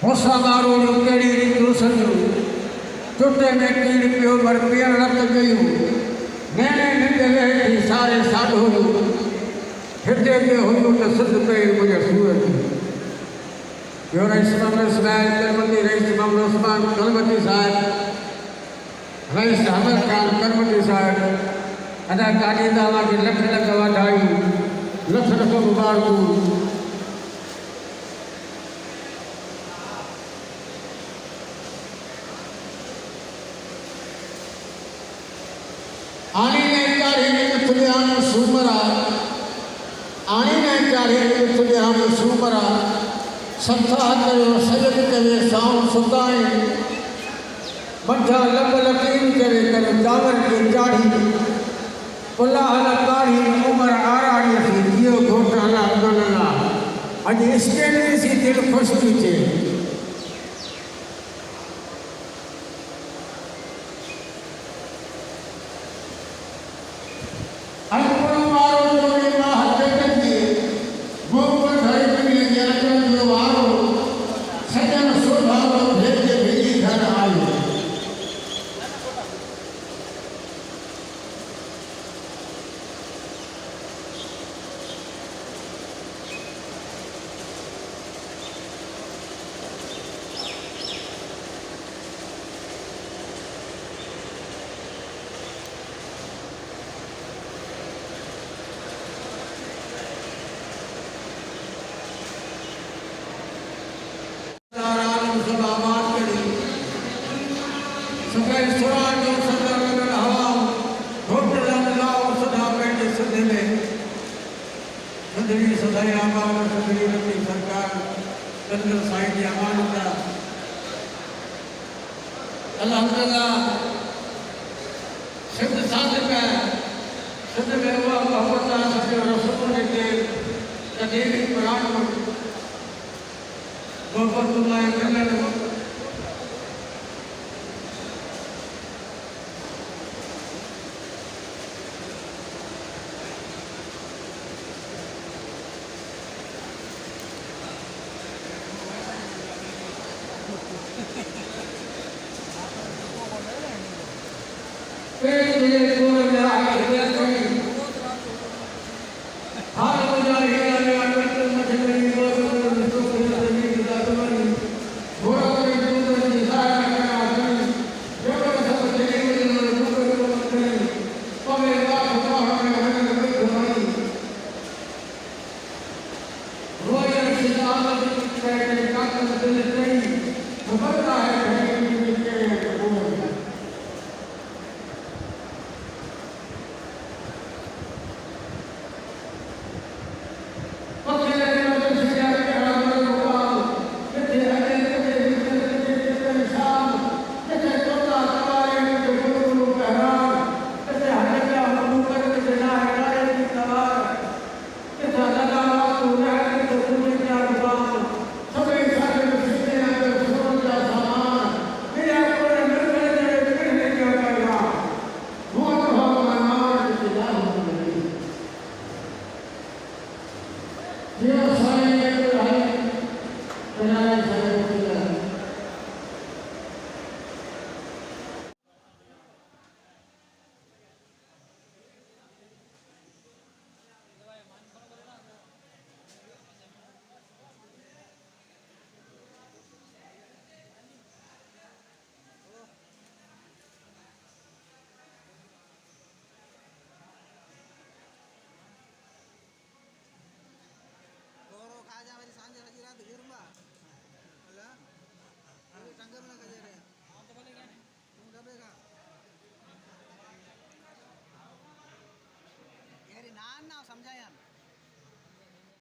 होसा मारो जो केड़ी रीतू सजो चुटे में कीड़ पियो मर पियण रत गयूं नैने निंड वेठी सारे साधो हिते के हुयूं त सिद्ध कई मुझे सूरत यो रईस मोहम्मद इस्माइल करमती रईस मोहम्मद उस्मान करमती साहब रईस अहमद खान करमती साहब अदा काजी दावा की लख लख वाधायूं लख लख मुबारकूं। आनी ने चारे मिथुलियान सूमरा आनी ने चारे मिथुलियान सूमरा सत्था कयो सजद करे साउं सुताई मठा लब लकीन करे कर चावर के चाढ़ी पुला हल काढ़ी उमर आराड़ी थी जियो घोटाला गनला अज स्टेंड सी दिल खुश थी थे है